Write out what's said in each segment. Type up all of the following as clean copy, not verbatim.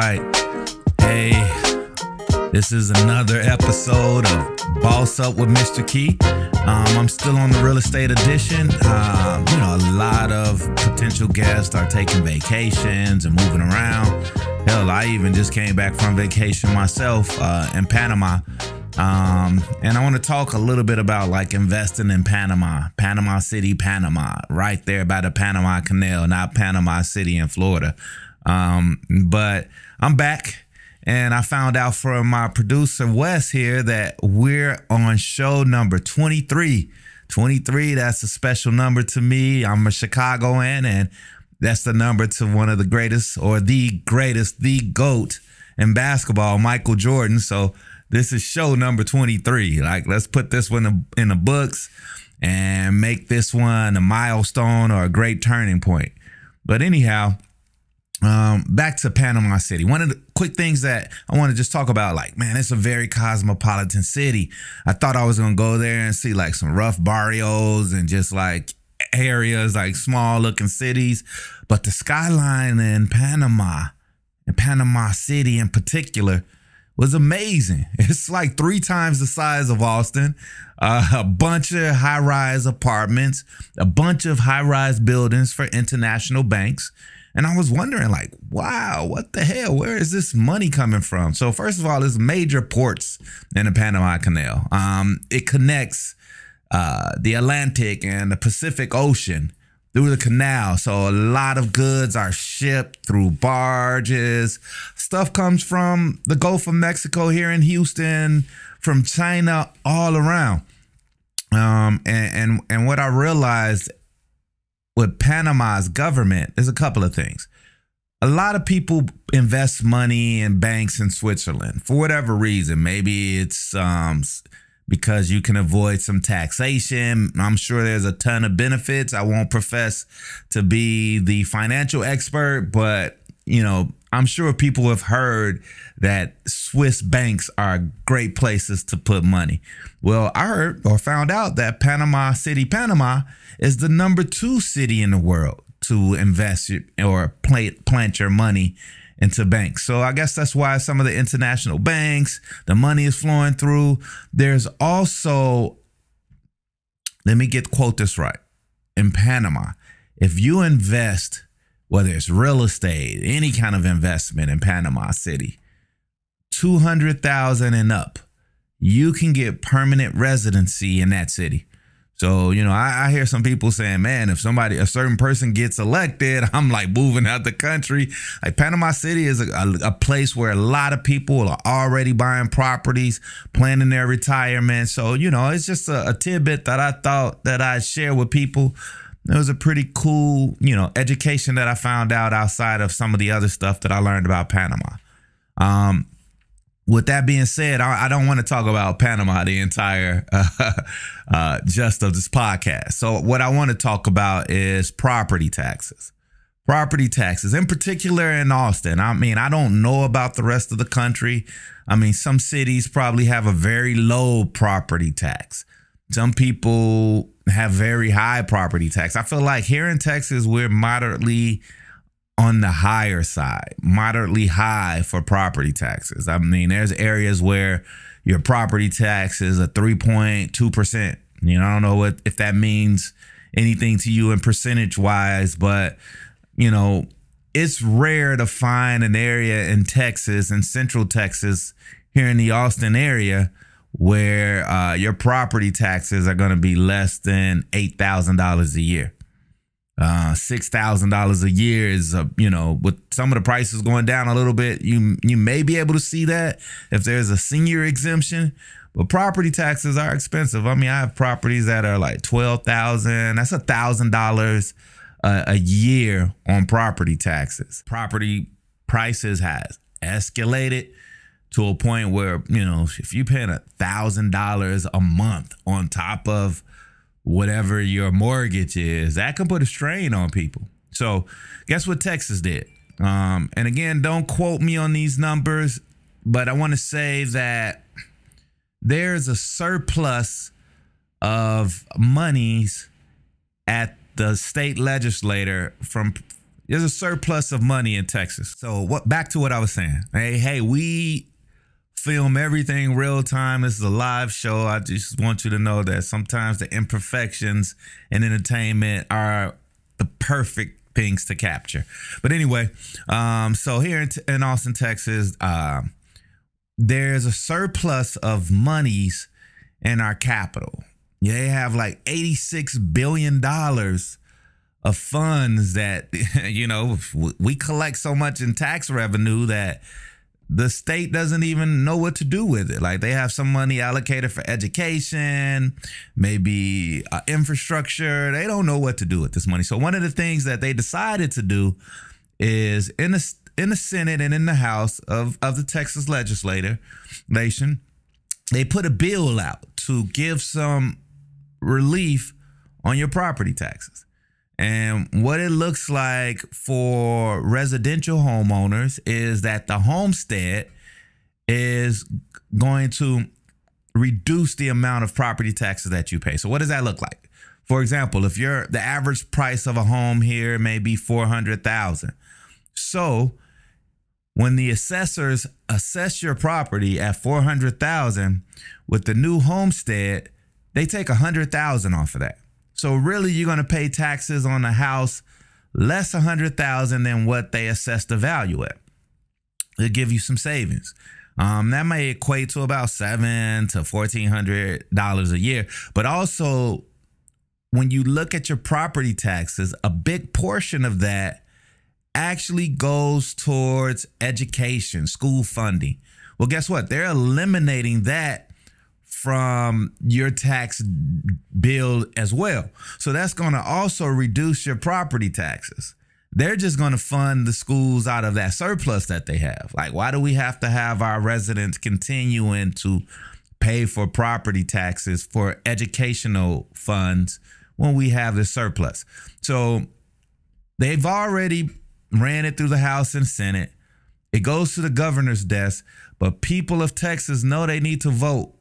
right. Hey, this is another episode of Boss Up with Mr. Key. I'm still on the real estate edition. A lot of potential guests are taking vacations and moving around. Hell, I even just came back from vacation myself in Panama. And I want to talk a little bit about like investing in Panama City, Panama, right there by the Panama Canal, not Panama City in Florida. But I'm back, and I found out from my producer Wes here that we're on show number 23. 23, that's a special number to me. I'm a Chicagoan, and that's the number to one of the greatest, or the greatest, the GOAT in basketball, Michael Jordan. So this is show number 23. Like, let's put this one in the books and make this one a milestone or a great turning point. But anyhow, back to Panama City. One of the quick things that I want to just talk about, like, man, it's a very cosmopolitan city. I thought I was going to go there and see like some rough barrios and just like areas, like small looking cities. But the skyline in Panama, and Panama City in particular, was amazing. It's like 3 times the size of Austin, a bunch of high-rise apartments, a bunch of high-rise buildings for international banks. And I was wondering, like, wow, what the hell? Where is this money coming from? So first of all, there's major ports in the Panama Canal. It connects the Atlantic and the Pacific Ocean through the canal. So a lot of goods are shipped through barges. Stuff comes from the Gulf of Mexico here in Houston, from China, all around. And what I realized with Panama's government is a couple of things. A lot of people invest money in banks in Switzerland for whatever reason. Maybe it's because you can avoid some taxation. I'm sure there's a ton of benefits. I won't profess to be the financial expert, but I'm sure people have heard that Swiss banks are great places to put money. Well, I heard or found out that Panama City, Panama is the number 2 city in the world to invest or plant your money into banks. So I guess that's why some of the international banks, the money is flowing through. There's also, let me quote this right. In Panama, if you invest, whether it's real estate, any kind of investment in Panama City, 200,000 and up, you can get permanent residency in that city. So, I hear some people saying, man, if a certain person gets elected, I'm like moving out the country. Like, Panama City is a place where a lot of people are already buying properties, planning their retirement. So, it's just a tidbit that I thought that I'd share with people. It was a pretty cool, education that I found out outside of some of the other stuff that I learned about Panama. With that being said, I don't want to talk about Panama the entire gist of this podcast. So what I want to talk about is property taxes. Property taxes, in particular in Austin. I mean, I don't know about the rest of the country. I mean, some cities probably have a very low property tax. Some people have very high property tax. I feel like here in Texas, we're moderately on the higher side, moderately high for property taxes. I mean, there's areas where your property tax is a 3.2%. I don't know if that means anything to you in percentage wise, but it's rare to find an area in Texas, in Central Texas, here in the Austin area, where your property taxes are going to be less than $8,000 a year. $6,000 a year is, with some of the prices going down a little bit, you may be able to see that if there's a senior exemption. But property taxes are expensive. I mean, I have properties that are like $12,000. That's $1,000 a year on property taxes. Property prices has escalated to a point where, if you pay $1,000 a month on top of whatever your mortgage is, that can put a strain on people. So guess what Texas did? And again, don't quote me on these numbers, but I want to say that there's a surplus of monies at the state legislature from there's a surplus of money in Texas. So back to what I was saying. Hey, we film everything real time. This is a live show. I just want you to know that sometimes the imperfections in entertainment are the perfect things to capture. But anyway, so here in Austin, Texas, there's a surplus of monies in our capital. They have like $86 billion of funds that, you know, we collect so much in tax revenue that the state doesn't even know what to do with it. Like, they have some money allocated for education, maybe infrastructure. They don't know what to do with this money. So one of the things that they decided to do is in the Senate and in the House of the Texas legislation, they put a bill out to give some relief on your property taxes. And what it looks like for residential homeowners is that the homestead is going to reduce the amount of property taxes that you pay. So what does that look like? For example, if the average price of a home here may be $400,000. So when the assessors assess your property at $400,000 with the new homestead, they take $100,000 off of that. So really, you're going to pay taxes on a house less $100,000 than what they assess the value at. It'll give you some savings. That may equate to about $1,700 to $1,400 a year. But also, when you look at your property taxes, a big portion of that actually goes towards education, school funding. Well, guess what? They're eliminating that from your tax bill as well. So that's going to also reduce your property taxes. They're just going to fund the schools out of that surplus that they have. Like, why do we have to have our residents continuing to pay for property taxes for educational funds when we have the surplus? So they've already ran it through the House and Senate. It goes to the governor's desk, but people of Texas know they need to vote.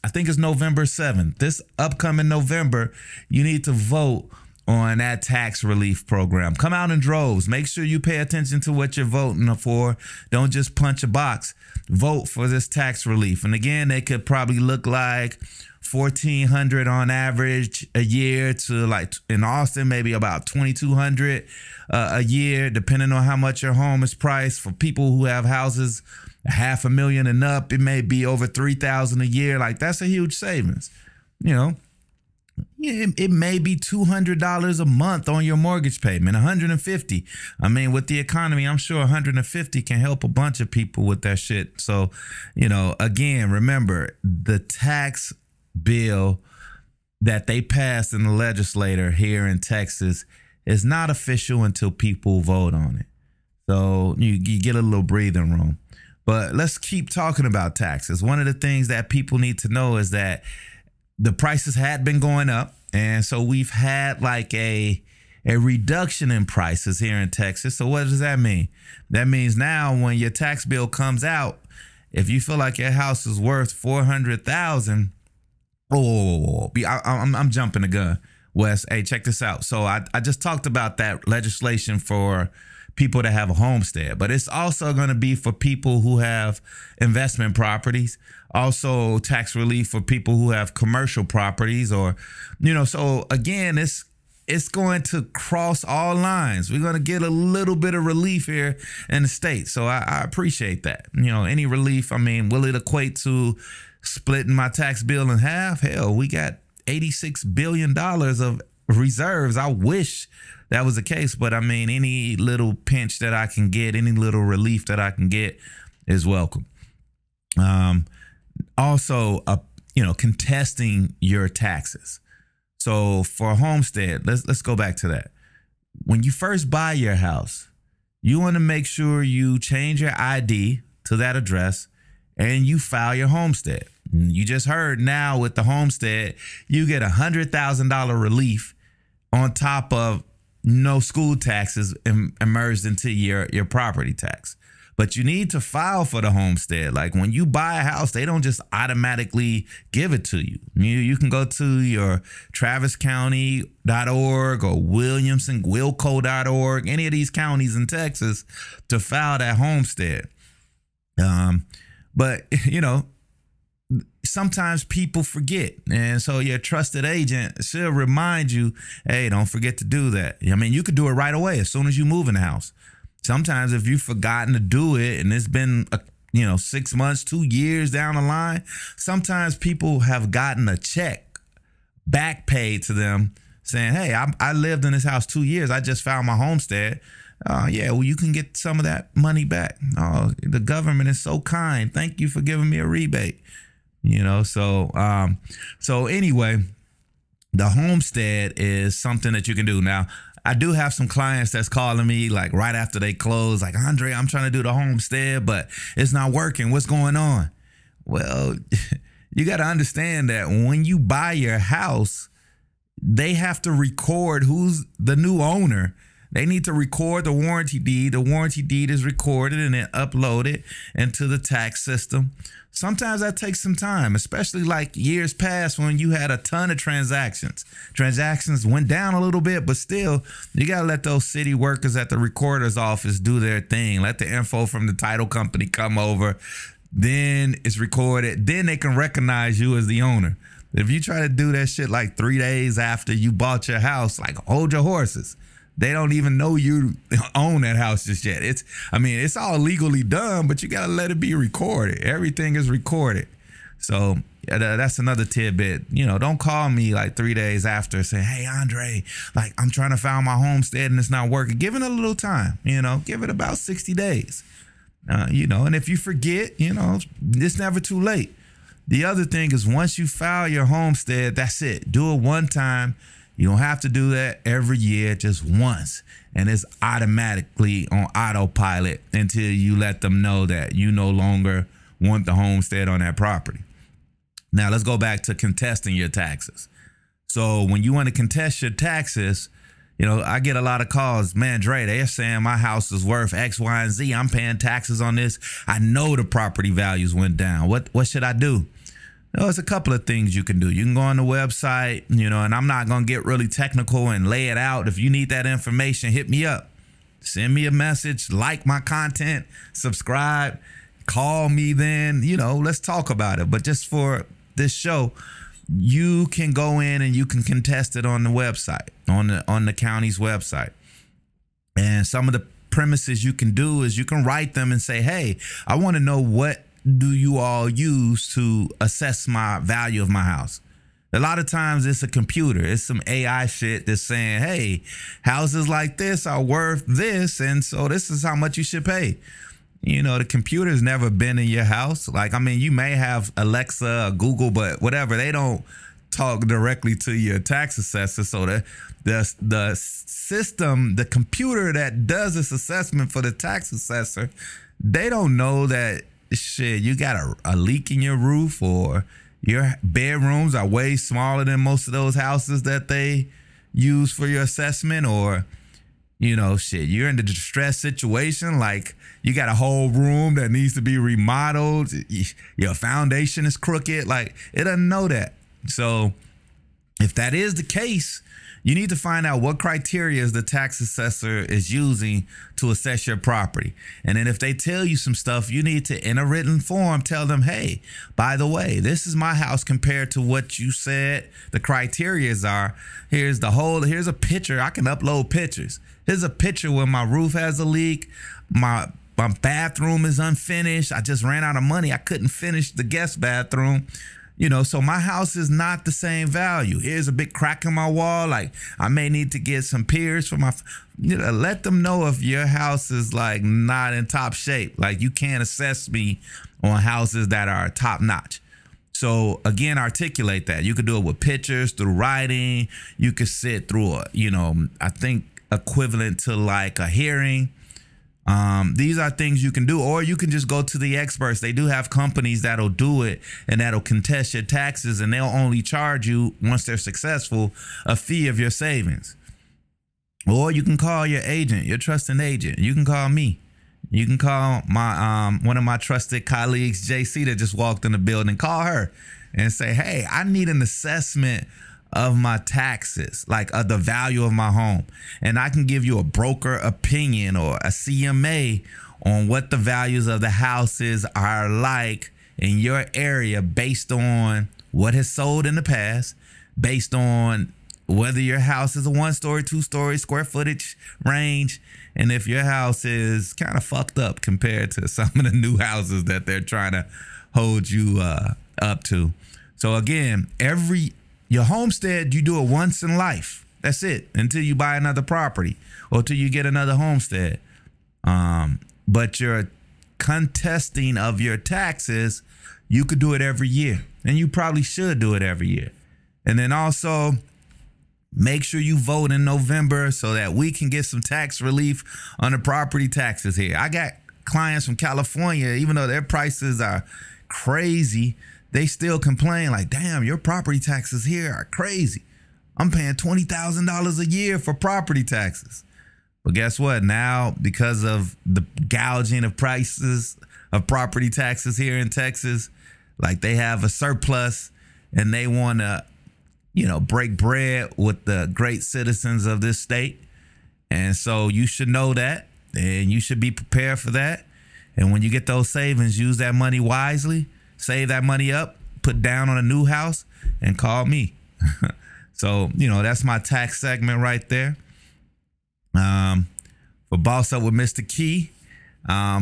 I think it's November 7th. This upcoming November, you need to vote on that tax relief program. Come out in droves. Make sure you pay attention to what you're voting for. Don't just punch a box. Vote for this tax relief. And again, they could probably look like $1,400 on average a year to, like, in Austin, maybe about $2,200 a year, depending on how much your home is priced. For people who have houses $500,000 and up, it may be over $3,000 a year. Like, that's a huge savings. You know, it may be $200 a month on your mortgage payment, $150. I mean, with the economy, I'm sure $150 can help a bunch of people with that shit. So, you know, again, remember, the tax bill that they passed in the legislature here in Texas is not official until people vote on it. So you get a little breathing room. But let's keep talking about taxes. One of the things that people need to know is that the prices had been going up. And so we've had like a reduction in prices here in Texas. So what does that mean? That means now when your tax bill comes out, if you feel like your house is worth $400,000, I'm jumping the gun, Wes. Hey, check this out. So I just talked about that legislation for people that have a homestead, but it's also going to be for people who have investment properties, also tax relief for people who have commercial properties, or, you know, so again, it's going to cross all lines. We're going to get a little bit of relief here in the state. So I appreciate that. You know, any relief, I mean, will it equate to splitting my tax bill in half? Hell, we got $86 billion of reserves. I wish that was the case, but I mean, any little pinch that I can get, any little relief that I can get is welcome. Also, you know, contesting your taxes. So for a homestead, let's go back to that. When you first buy your house, you want to make sure you change your ID to that address and you file your homestead. You just heard, now with the homestead, you get $100,000 relief on top of no school taxes emerged into your property tax. But you need to file for the homestead. Like when you buy a house, they don't just automatically give it to you. You can go to your traviscounty.org or wilco.org, any of these counties in Texas, to file that homestead. But, sometimes people forget. And so your trusted agent should remind you, hey, don't forget to do that. I mean, you could do it right away as soon as you move in the house. Sometimes if you've forgotten to do it and it's been, 6 months, 2 years down the line, sometimes people have gotten a check back paid to them saying, hey, I lived in this house 2 years. I just filed my homestead. Well, you can get some of that money back. Oh, the government is so kind. Thank you for giving me a rebate. So anyway, the homestead is something that you can do. Now, I do have some clients that's calling me like right after they close, like, Andre, I'm trying to do the homestead, but it's not working. What's going on? Well, you got to understand that when you buy your house, they have to record who's the new owner. They need to record the warranty deed. The warranty deed is recorded and then uploaded into the tax system. Sometimes that takes some time, especially like years past when you had a ton of transactions. Transactions went down a little bit, but still, you got to let those city workers at the recorder's office do their thing. Let the info from the title company come over. Then it's recorded. Then they can recognize you as the owner. If you try to do that shit like 3 days after you bought your house, like, hold your horses. They don't even know you own that house just yet. It's all legally done, but you got to let it be recorded. Everything is recorded. So that's another tidbit. Don't call me like 3 days after saying, hey, Andre, like I'm trying to file my homestead and it's not working. Give it a little time, give it about 60 days, and if you forget, it's never too late. The other thing is once you file your homestead, that's it. Do it one time. You don't have to do that every year, just once. And it's automatically on autopilot until you let them know that you no longer want the homestead on that property. Now, let's go back to contesting your taxes. So when you want to contest your taxes, I get a lot of calls. Man, Dre, they're saying my house is worth X, Y, and Z. I'm paying taxes on this. I know the property values went down. What should I do? There's a couple of things you can do. You can go on the website, and I'm not going to get really technical and lay it out. If you need that information, hit me up. Send me a message, like my content, subscribe, call me then, let's talk about it. But just for this show, you can go in and you can contest it on the website, on the county's website. And some of the premises you can do is you can write them and say, hey, I want to know what do you all use to assess my value of my house? A lot of times it's a computer. It's some AI shit that's saying, hey, houses like this are worth this, and so this is how much you should pay. The computer's never been in your house. Like, you may have Alexa or Google, but whatever, they don't talk directly to your tax assessor. So the system, the computer that does this assessment for the tax assessor, they don't know that shit, you got a leak in your roof, or your bedrooms are way smaller than most of those houses that they use for your assessment, or you're in a distressed situation, like you got a whole room that needs to be remodeled, your foundation is crooked, like it doesn't know that. So if that is the case, you need to find out what criteria the tax assessor is using to assess your property. And then if they tell you some stuff, you need to, in a written form, tell them, hey, by the way, this is my house compared to what you said the criterias are. Here's a picture. I can upload pictures. Here's a picture where my roof has a leak. My bathroom is unfinished. I just ran out of money. I couldn't finish the guest bathroom. So my house is not the same value. Here's a big crack in my wall. Like, I may need to get some piers for my, let them know if your house is like not in top shape. Like, you can't assess me on houses that are top notch. So again, articulate that. You could do it with pictures, through writing. You could sit through I think equivalent to like a hearing. These are things you can do, or you can just go to the experts. They do have companies that'll do it and that'll contest your taxes, and they'll only charge you, once they're successful, a fee of your savings. Or you can call your agent, your trusted agent. You can call me. You can call my one of my trusted colleagues, JC, that just walked in the building. Call her and say, hey, I need an assessment of my taxes, like the value of my home. And I can give you a broker opinion or a CMA on what the values of the houses are like in your area based on what has sold in the past, based on whether your house is a 1-story, 2-story, square footage range, and if your house is kind of fucked up compared to some of the new houses that they're trying to hold you up to. So again, your homestead, you do it once in life. That's it, until you buy another property or till you get another homestead. But your contesting of your taxes, you could do it every year, and you probably should do it every year. And then also make sure you vote in November so that we can get some tax relief on the property taxes here. I got clients from California, even though their prices are crazy, they still complain like, damn, your property taxes here are crazy. I'm paying $20,000 a year for property taxes. But guess what? Now, because of the gouging of prices of property taxes here in Texas, like they have a surplus and they want to, break bread with the great citizens of this state. And so you should know that, and you should be prepared for that. And when you get those savings, use that money wisely, save that money up, put down on a new house, and call me. So, that's my tax segment right there. For Boss Up with Mr. Key,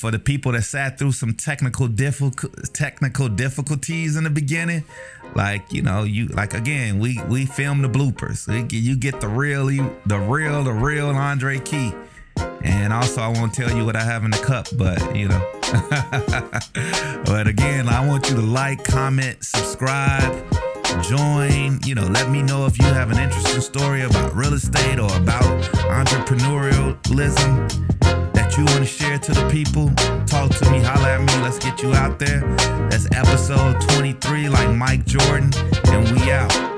for the people that sat through some technical difficulties in the beginning, again, we filmed the bloopers. You get the real Andre Key. And also, I won't tell you what I have in the cup, but but again, I want you to like, comment, subscribe, join, let me know if you have an interesting story about real estate or about entrepreneurialism that you want to share to the people. Talk to me, holla at me, let's get you out there. That's episode 23, like Mike Jordan, and we out.